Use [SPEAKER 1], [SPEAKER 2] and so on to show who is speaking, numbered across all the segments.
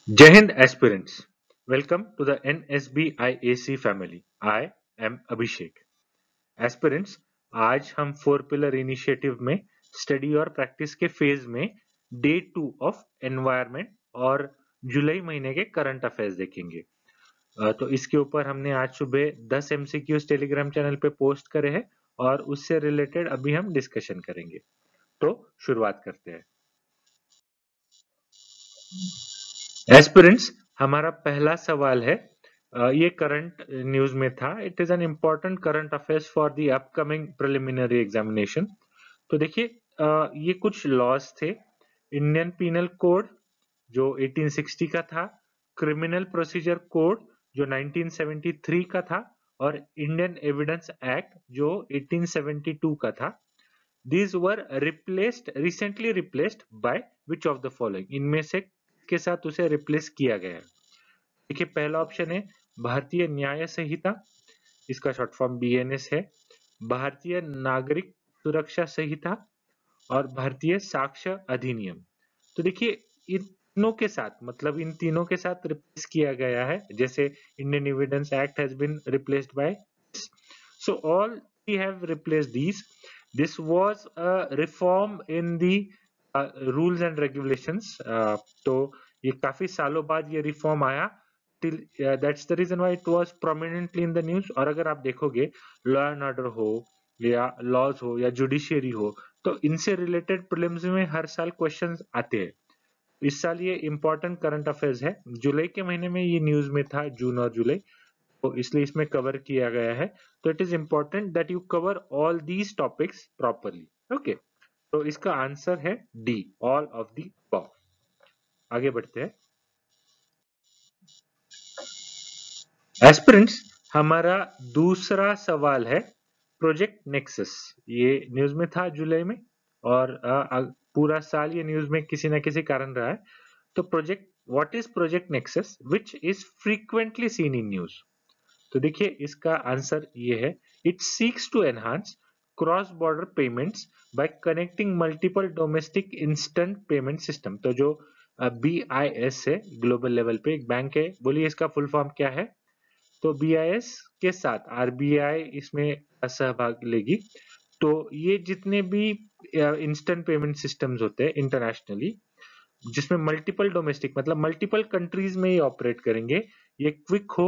[SPEAKER 1] Jai Hind aspirants, welcome to the NSB-IAC family. I am Abhishek. Aspirants, आज हम 4 pillar initiative में study और practice के phase में डे 2 ऑफ एनवायरनमेंट और जुलाई महीने के करंट अफेयर्स देखेंगे। तो इसके ऊपर हमने आज सुबह 10 MCQs टेलीग्राम चैनल पे पोस्ट करे हैं और उससे रिलेटेड अभी हम डिस्कशन करेंगे। तो शुरुआत करते हैं। एस्पिरेंट्स, हमारा पहला सवाल है, ये करंट न्यूज में था। It is an important current affairs for the upcoming preliminary examination. तो देखिए, ये कुछ लॉज थे। इंडियन पीनल कोड जो 1860 का था, क्रिमिनल प्रोसीजर कोड जो 1973 का था और इंडियन एविडेंस एक्ट जो 1872 का था। These were recently replaced by which of the following? इनमें से के साथ उसे रिप्लेस किया गया है। देखिए, पहला ऑप्शन है भारतीय न्याय संहिता, इसका शॉर्ट फॉर्म BNS है, भारतीय नागरिक सुरक्षा संहिता और भारतीय साक्ष्य अधिनियम। तो देखिए, इन तीनों के साथ, मतलब इन तीनों के साथ रिप्लेस किया गया है, जैसे Indian Evidence Act has been replaced by, so all we have replaced these. This was a reform in the rules and regulations. तो ये काफी सालों बाद ये रिफॉर्म आया। That's the reason why it was prominently in the news. और अगर आप देखोगे, लॉ एंड ऑर्डर हो या लॉज हो या जुडिशियरी हो, तो इनसे रिलेटेड प्रीलिम्स में हर साल क्वेश्चंस आते हैं। इस साल ये इंपॉर्टेंट करंट अफेयर्स है। जुलाई के महीने में ये न्यूज में था, जून और जुलाई, तो इसलिए इसमें कवर किया गया है। तो it is important that you cover all these topics properly. Okay, तो इसका आंसर है D, all of the above. आगे बढ़ते हैं। एस्पिरेंट्स, हमारा दूसरा सवाल है प्रोजेक्ट नेक्सस। ये न्यूज में था जुलाई में और पूरा साल ये न्यूज में किसी ना किसी कारण रहा है। तो project, what is project Nexus which is frequently seen in news? तो देखिए, इसका आंसर ये है, it seeks to enhance cross border payments by connecting multiple domestic instant payment system. तो जो BIS है, ग्लोबल लेवल पे एक बैंक है, बोलिए इसका फुल फॉर्म क्या है? तो BIS के साथ RBI इसमें सहभाग लेगी। तो ये जितने भी इंस्टेंट पेमेंट सिस्टम्स होते हैं इंटरनेशनली, जिसमें मल्टीपल डोमेस्टिक मतलब मल्टीपल कंट्रीज में ये ऑपरेट करेंगे, ये क्विक हो,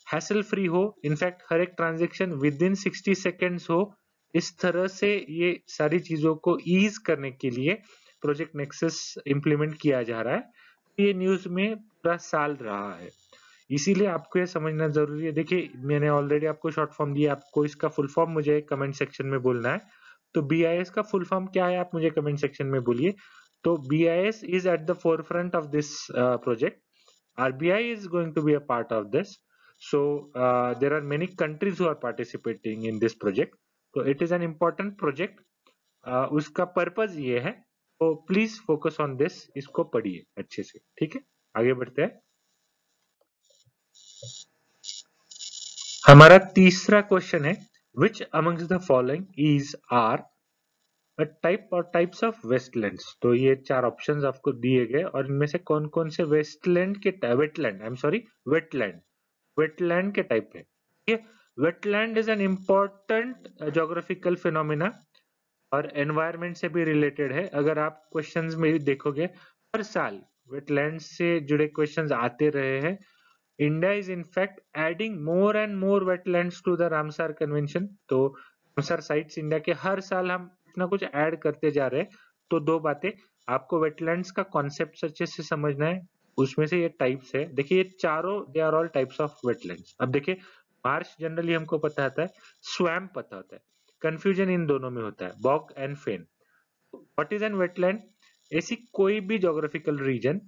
[SPEAKER 1] हैसल फ्री हो, इनफैक्ट हर एक ट्रांजेक्शन विद इन 60 सेकेंड्स हो, इस तरह से ये सारी चीजों को ईज करने के लिए प्रोजेक्ट नेक्सस इंप्लीमेंट किया जा रहा है। ये न्यूज में पूरा साल रहा है, इसीलिए आपको ये समझना जरूरी है। देखिए, मैंने ऑलरेडी आपको शॉर्ट फॉर्म दिया, आपको इसका फुल फॉर्म मुझे कमेंट सेक्शन में बोलना है। तो BIS का फुल फॉर्म क्या है, आप मुझे कमेंट सेक्शन में बोलिए। तो BIS is at the forefront of this project. RBI is going to be a part of this. So there are many countries who are participating in this project. So it is an important project. उसका purpose ये है, तो please focus on this, इसको पढ़िए अच्छे से, ठीक है। आगे बढ़ते हैं। हमारा तीसरा क्वेश्चन है, which amongst the following is are type or types of wetlands. तो ये 4 ऑप्शंस आपको दिए गए और इनमें से कौन कौन से वेस्टलैंड के wetland, I am sorry, wetland के टाइप है। ये wetland is an important geographical phenomena और एनवायरनमेंट से भी रिलेटेड है। अगर आप क्वेश्चंस में देखोगे, हर साल वेटलैंड से जुड़े क्वेश्चंस आते रहे हैं। India is in fact adding more and more wetlands to the Ramsar convention. तो रामसर साइट्स इंडिया के हर साल हम कुछ ना कुछ ऐड करते जा रहे हैं। तो 2 बातें आपको वेटलैंड्स का कॉन्सेप्ट अच्छे से समझना है, उसमें से ये टाइप्स है। देखिए, ये चारों they are all types of wetlands. अब देखिए, मार्श जनरली हमको पता होता है, स्वैम्प पता होता है, कंफ्यूजन इन दोनों में होता है, bog and fen. What is an wetland? ऐसी कोई भी जोग्राफिकल रीजन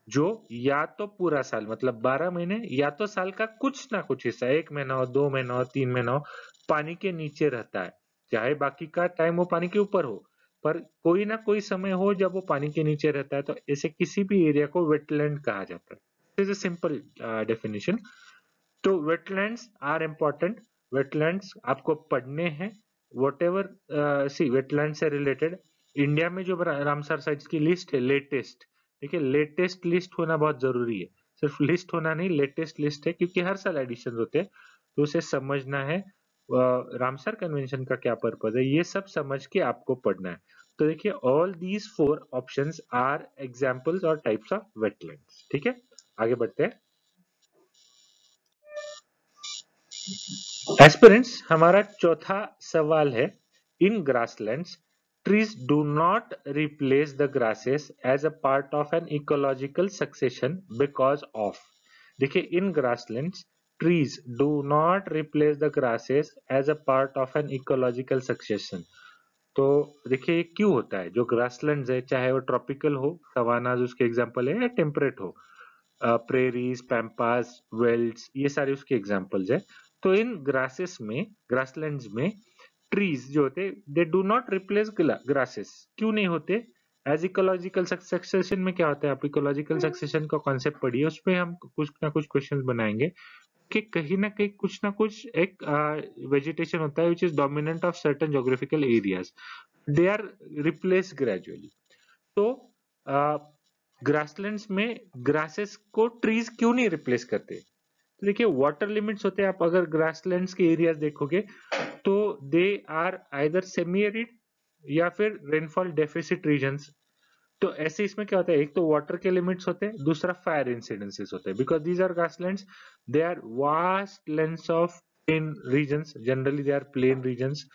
[SPEAKER 1] जो या तो पूरा साल मतलब 12 महीने या तो साल का कुछ ना कुछ हिस्सा, 1 महीना हो, 2 महीना हो, 3 महीना हो, पानी के नीचे रहता है। चाहे बाकी का टाइम वो पानी के ऊपर हो, पर कोई ना कोई समय हो जब वो पानी के नीचे रहता है, तो ऐसे किसी भी एरिया को वेटलैंड कहा जाता है। Is a simple definition. तो वेटलैंड्स आर इंपॉर्टेंट, वेटलैंड्स आपको पढ़ने हैं। वट एवर सी वेटलैंड से रिलेटेड इंडिया में जो रामसर साइट्स की लिस्ट है लेटेस्ट, देखिए लेटेस्ट लिस्ट होना बहुत जरूरी है, सिर्फ लिस्ट होना नहीं, लेटेस्ट लिस्ट है क्योंकि हर साल एडिशन होते हैं, तो उसे समझना है। रामसर कन्वेंशन का क्या पर्पज है, ये सब समझ के आपको पढ़ना है। तो देखिए all these 4 options are examples और टाइप्स ऑफ वेटलैंड्स। ठीक है, आगे बढ़ते हैं। एस्पिरेंट्स, हमारा चौथा सवाल है, इन grasslands trees do not replace the grasses as a part of an ecological succession because of। देखिए इन grasslands trees do not replace the grasses as a part of an ecological succession। तो देखिए ये क्यों होता है, जो ग्रासलैंड्स है चाहे वो ट्रॉपिकल हो, सवानाज उसके एग्जांपल है, या टेम्परेट हो, प्रेरीज, पैम्पास, वेल्ड्स, ये सारे उसके एग्जांपल्स है। तो इन ग्रासेस में, ग्रासलैंड्स में ट्रीज जो होते they do not replace grasses. क्यों नहीं होते? एज इकोलॉजिकल सक्सेशन में क्या होता है, आप इकोलॉजिकल सक्सेशन का कॉन्सेप्ट पढ़िए, उस पर हम कुछ ना कुछ क्वेश्चंस बनाएंगे कि कहीं ना कहीं कुछ ना कुछ एक वेजिटेशन होता है which is dominant of certain geographical areas, they are replace gradually. तो ग्रासलैंड्स में ग्रासेस को ट्रीज क्यों नहीं रिप्लेस करते? तो देखिए वाटर लिमिट्स होते हैं, आप अगर ग्रासलैंड्स के एरियाज देखोगे तो they are either semi arid या फिर रेनफॉल डेफिसिट रीजन्स। तो ऐसे इसमें क्या होता है, एक तो वाटर के लिमिट्स होते हैं, दूसरा फायर इंसिडेंसेस होते हैं, because these are grasslands, they are vast lengths of plain regions, generally they are plain regions,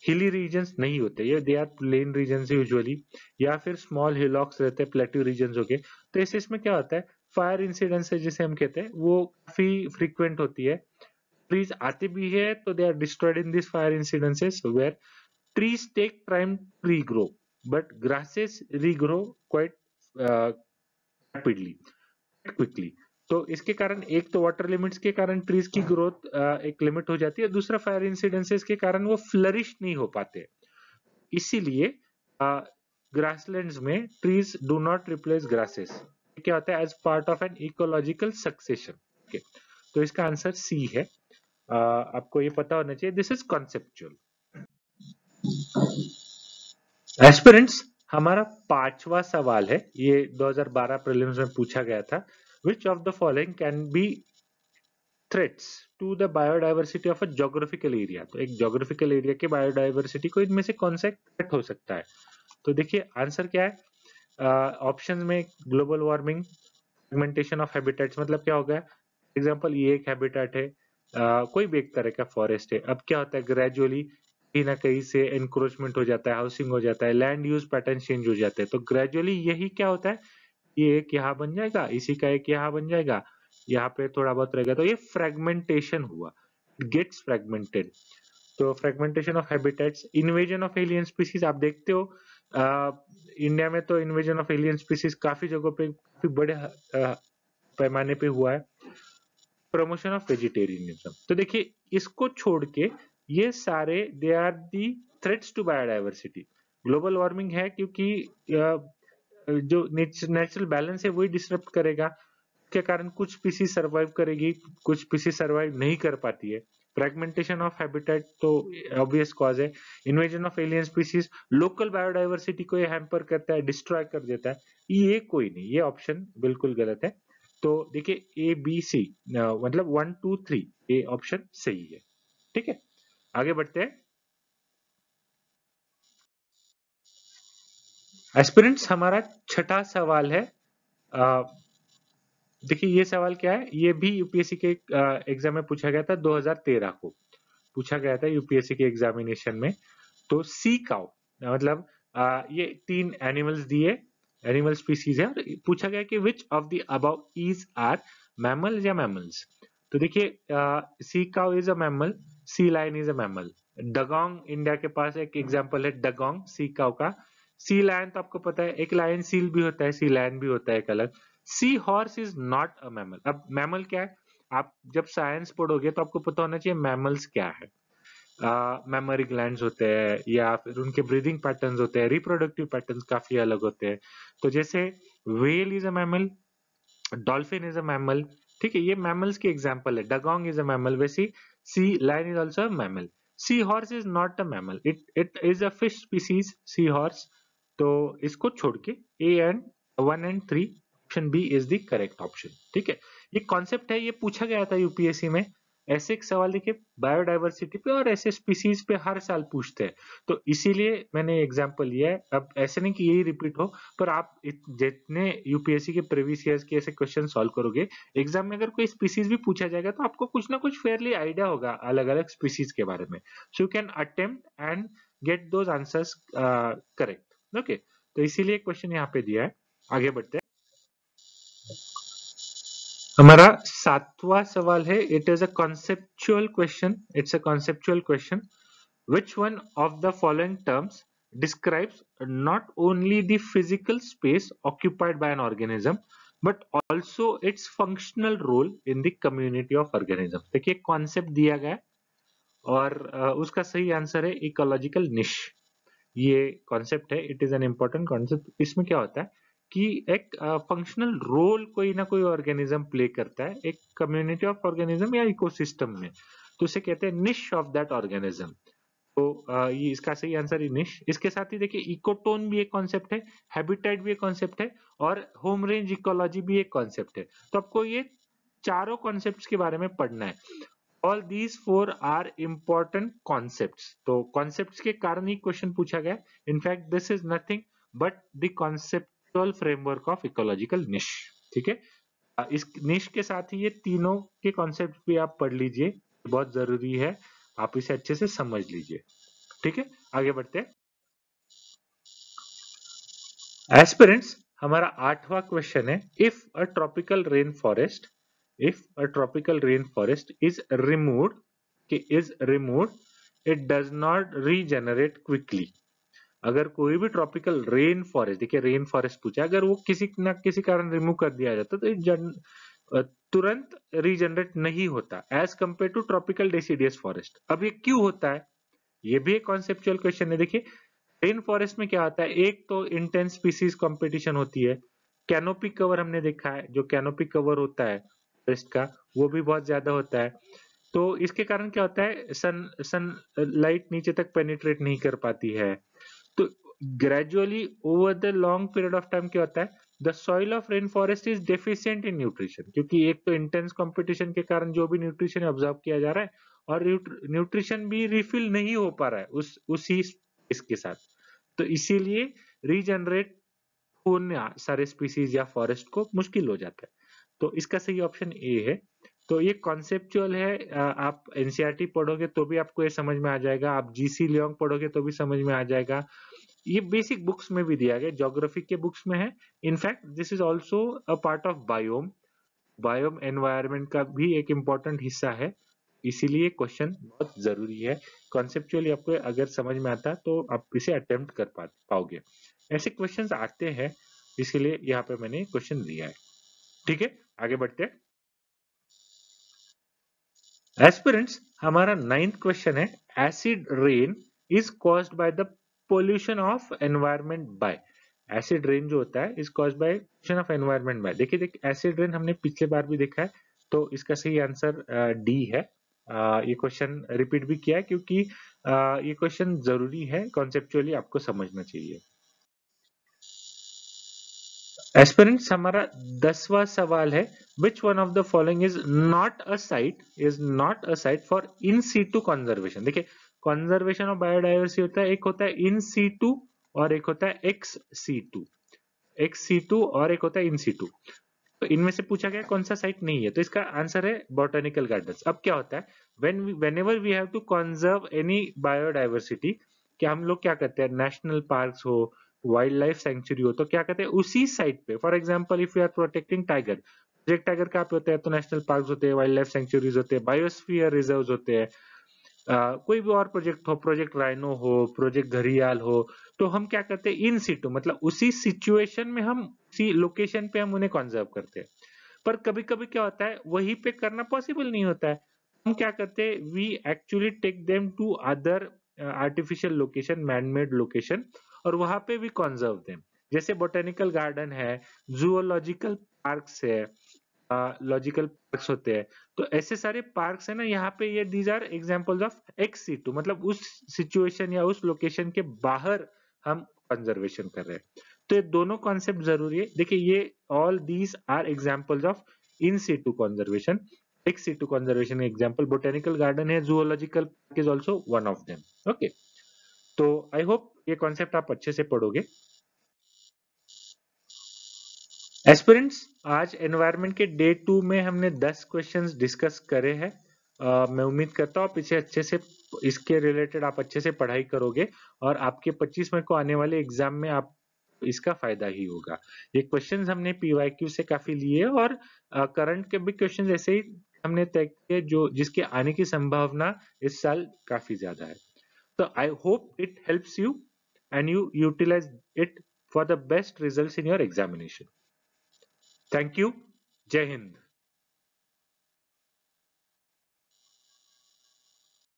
[SPEAKER 1] hilly regions नहीं होते ये, they are plain regions usually, या फिर स्मॉल हिलॉक्स रहते हैं, प्लेट्यू रीजन्स हो गए। तो ऐसे इसमें क्या होता है, फायर इंसिडेंसेस जिसे हम कहते हैं वो काफी फ्रीक्वेंट होती है। ट्रीज आते भी है तो they are destroyed in this fire incidences where trees take time to regrow but grasses regrow quite rapidly, quickly। तो इसके कारण एक तो वाटर लिमिट्स के कारण ट्रीज की ग्रोथ एक लिमिट हो जाती है, दूसरा फायर इंसिडेंसेस के कारण वो फ्लरिश नहीं हो पाते। इसीलिए ग्रासलैंड्स में trees do not replace grasses. क्या होता है, as part of an ecological succession. Okay, तो इसका आंसर सी है। आपको ये पता होना चाहिए, दिस इज कॉन्सेप्चुअल। एस्पिरेंट्स, हमारा पांचवा सवाल है, ये 2012 प्रीलिम्स में पूछा गया था। Which of the following can be threats to the biodiversity of a geographical area? तो एक ज्योग्राफिकल एरिया के बायोडाइवर्सिटी को इनमें से कौन सा थ्रेट हो सकता है? तो देखिए आंसर क्या है, ऑप्शन में global warming, fragmentation of habitats, मतलब क्या होगा, एग्जांपल ये एक हैबिटेट है, कोई भी एक तरह का फॉरेस्ट है, अब क्या होता है ग्रेजुअली कहीं ना कहीं से एनक्रोचमेंट हो जाता है, हाउसिंग हो जाता है, लैंड यूज पैटर्न चेंज हो जाते हैं, तो ग्रेजुअली यही क्या होता है, ये एक यहाँ बन जाएगा, इसी का एक यहाँ बन जाएगा, यहाँ पे थोड़ा बहुत रहेगा, तो ये फ्रेगमेंटेशन हुआ, गेट्स फ्रेगमेंटेड। तो fragmentation of habitats, invasion of alien species, आप देखते हो इंडिया में तो इन्वेजन ऑफ एलियन स्पीसीज काफी जगहों पे काफी बड़े पैमाने पे हुआ है। प्रमोशन ऑफ वेजिटेरियनिज्म, तो देखिए इसको छोड़ के ये सारे they are the threats to biodiversity. Global warming है क्योंकि जो नेचुरल बैलेंस है वही डिस्टर्ब करेगा, के कारण कुछ स्पीसीज सरवाइव करेगी, कुछ स्पीसीज सरवाइव नहीं कर पाती है। फ्रेगमेंटेशन ऑफ हैबिटेट तो ऑब्वियस कॉज है। Invasion of alien species local biodiversity को ये हैम्पर करता है, डिस्ट्रॉय कर देता है, ये कोई नहीं, ये ऑप्शन बिल्कुल गलत है। तो देखिए ए बी सी, मतलब 1 2 3 ये ऑप्शन सही है। ठीक है, आगे बढ़ते हैं। एस्पिरेंट्स, हमारा छठा सवाल है, देखिए ये सवाल क्या है, ये भी यूपीएससी के एग्जाम में पूछा गया था, 2013 को पूछा गया था यूपीएससी के एग्जामिनेशन में। तो सी काउ, मतलब ये 3 एनिमल्स दिए, एनिमल स्पीसीज है, और पूछा गया कि which of the above is are mammal या मैमल्स। तो देखिए sea cow is a mammal, sea lion is a mammal, dugong India के पास एक एग्जांपल है डगोंग सी काउ का। सी लायन तो आपको पता है, एक लायन सील भी होता है, सी लायन भी होता है एक अलग। Sea horse is not a mammal. अब मैमल क्या है, आप जब साइंस पढ़ोगे तो आपको पता होना चाहिए मैमल्स क्या है। मेमोरी ग्लैंड्स होते हैं, या फिर उनके ब्रीदिंग पैटर्न्स होते हैं, रिप्रोडक्टिव पैटर्न्स काफी अलग होते हैं। तो जैसे whale is a mammal, dolphin is a mammal, ठीक है, ये मैमल्स के एग्जांपल है। डगोंग इज अ मैमल, वैसे sea lion is also a mammal. Sea horse is not a mammal, it is a fish species sea horse. तो इसको छोड़ के A and 1 and 3, option B is the correct option. ठीक है, ये concept है, ये पूछा गया था यूपीएससी में। ऐसे एक सवाल देखिए बायोडाइवर्सिटी पे और ऐसे स्पीसीज पे हर साल पूछते हैं, तो इसीलिए मैंने एग्जांपल लिया है। अब ऐसे नहीं कि यही रिपीट हो, पर आप जितने यूपीएससी के प्रीवियस ईयर्स के ऐसे क्वेश्चन सॉल्व करोगे, एग्जाम में अगर कोई स्पीसीज भी पूछा जाएगा तो आपको कुछ ना कुछ फेयरली आइडिया होगा अलग अलग स्पीसीज के बारे में, so you can attempt and get those answers correct. Okay, तो इसीलिए क्वेश्चन यहाँ पे दिया है। आगे बढ़ते हैं। हमारा 7वां सवाल है, it is a conceptual question, it's a conceptual question. Which one of the following terms describes not only the physical space occupied by an organism but also its functional role in the community of organisms? देखिए concept दिया गया है और उसका सही answer है ecological निश। ये कॉन्सेप्ट है, it is an important concept. इसमें क्या होता है कि एक फंक्शनल रोल कोई ना कोई ऑर्गेनिज्म प्ले करता है एक कम्युनिटी ऑफ ऑर्गेनिज्म या इकोसिस्टम में, तो उसे कहते हैं निश ऑफ दैट ऑर्गेनिज्म। तो ये इसका सही आंसर है निश। इसके साथ ही देखिए इकोटोन भी एक कॉन्सेप्ट है, हैबिटेट भी एक कॉन्सेप्ट है और होम रेंज इकोलॉजी भी एक कॉन्सेप्ट है। तो आपको ये चारों कॉन्सेप्ट्स के बारे में पढ़ना है। All these 4 are important concepts. तो कॉन्सेप्ट्स के कारण ही क्वेश्चन पूछा गया। In fact this is nothing but the conceptual framework of ecological niche. ठीक है, इस निश के साथ ही ये तीनों के कॉन्सेप्ट भी आप पढ़ लीजिए, बहुत जरूरी है, आप इसे अच्छे से समझ लीजिए। ठीक है, आगे बढ़ते हैं। एस्पिरेंट्स, हमारा 8वां क्वेश्चन है, if a tropical rain forest is removed it does not regenerate quickly. अगर कोई भी ट्रॉपिकल रेन फॉरेस्ट, देखिए रेन फॉरेस्ट पूछा, अगर वो किसी न किसी कारण रिमूव कर दिया जाता तो तुरंत रीजनरेट नहीं होता as compare to tropical deciduous forest. अब ये क्यों होता है, ये भी एक कॉन्सेप्चुअल क्वेश्चन है। देखिए रेन फॉरेस्ट में क्या होता है, एक तो इंटेंस स्पीसीज कंपटीशन होती है, कैनोपी कवर हमने देखा है, जो कैनोपी कवर होता है फॉरेस्ट का वो भी बहुत ज्यादा होता है। तो इसके कारण क्या होता है, सन लाइट नीचे तक पेनिट्रेट नहीं कर पाती है। तो gradually over the long period of time क्या होता है, the soil of rain forest is deficient in nutrition, क्योंकि एक तो इंटेंस कंपटीशन के कारण जो भी न्यूट्रिशन ऑब्जर्व किया जा रहा है और न्यूट्रिशन भी रिफिल नहीं हो पा रहा है उसी इसके साथ, तो इसीलिए रीजनरेट होना सारे स्पीसीज या फॉरेस्ट को मुश्किल हो जाता है। तो इसका सही ऑप्शन ए है। तो ये कॉन्सेप्चुअल है, आप एनसीईआरटी पढ़ोगे तो भी आपको ये समझ में आ जाएगा, आप जीसी लियोंग पढ़ोगे तो भी समझ में आ जाएगा। ये बेसिक बुक्स में भी दिया गया, ज्योग्राफी के बुक्स में है। In fact this is also a part of biome environment का भी एक इम्पोर्टेंट हिस्सा है, इसीलिए क्वेश्चन बहुत जरूरी है। कॉन्सेप्चुअली आपको अगर समझ में आता तो आप इसे अटेम्प्ट कर पाओगे। ऐसे क्वेश्चंस आते हैं, इसीलिए यहाँ पे मैंने क्वेश्चन दिया है। ठीक है, आगे बढ़ते हैं। एस्पिरेंट्स, हमारा 9th क्वेश्चन है, acid rain is caused by the pollution of environment by. Acid rain जो होता है is caused by pollution of environment by. देखिए एसिड रेन हमने पिछले बार भी देखा है, तो इसका सही आंसर डी है। ये क्वेश्चन रिपीट भी किया है क्योंकि ये क्वेश्चन जरूरी है, कॉन्सेप्चुअली आपको समझना चाहिए। एस्पिरेंट्स, हमारा 10वां सवाल है, which one of the following is not a site for in situ conservation। देखिए कंजर्वेशन ऑफ बायोडाइवर्सिटी होता है, एक होता है इन सीटू और एक होता है एक्स सीटू और एक होता है इन सीटू। तो इनमें से पूछा गया कौन सा साइट नहीं है, तो इसका आंसर है बॉटनिकल गार्डन्स। अब क्या होता है, whenever we have to conserve any biodiversity, क्या हम लोग क्या करते हैं, नेशनल पार्क्स हो, वाइल्ड लाइफ सेंचुरी हो, तो क्या कहते हैं उसी साइट पे, for example if you are protecting tiger, project tiger कहाँ पे होते हैं, तो नेशनल पार्क्स होते हैं, वाइल्ड लाइफ सेंचुरीज होते हैं, बायोस्फीयर रिजर्व्स होते हैं। कोई भी और प्रोजेक्ट हो, प्रोजेक्ट राइनो हो, प्रोजेक्ट घड़ियाल हो, तो हम क्या करते हैं इन सिटू, मतलब उसी सिचुएशन में हम उसी लोकेशन पे हम उन्हें कंजर्व करते हैं। पर कभी कभी क्या होता है वहीं पे करना पॉसिबल नहीं होता है, हम क्या करते हैं, we actually take them to other artificial location, man made location, और वहां पे भी कंजर्व देम। जैसे बोटेनिकल गार्डन है, जूलॉजिकल पार्क्स है, लॉजिकल पार्क्स होते हैं, तो ऐसे सारे पार्क्स है ना यहाँ पे, ये these are examples of ex situ, मतलब उस सिचुएशन या उस लोकेशन के बाहर हम कंजर्वेशन कर रहे हैं। तो ये दोनों कॉन्सेप्ट जरूरी है। देखिए ये all these are examples of in situ conservation. Ex situ conservation example botanical garden है, zoological park is also one of them. Okay, तो आई होप ये कॉन्सेप्ट आप अच्छे से पढ़ोगे। एस्पिरेंट्स, आज एनवायरनमेंट के डे 2 में हमने 10 क्वेश्चंस डिस्कस करे हैं। मैं उम्मीद करता हूँ आप इसे अच्छे से, इसके रिलेटेड आप अच्छे से पढ़ाई करोगे और आपके 25 मई को आने वाले एग्जाम में आप इसका फायदा ही होगा। ये क्वेश्चंस हमने पीवाईक्यू से काफी लिए और करंट के भी क्वेश्चंस ऐसे ही हमने तय किए जो जिसके आने की संभावना इस साल काफी ज्यादा है। तो I hope it helps you and you utilize it for the best results in your examination. Thank you. Jai Hind.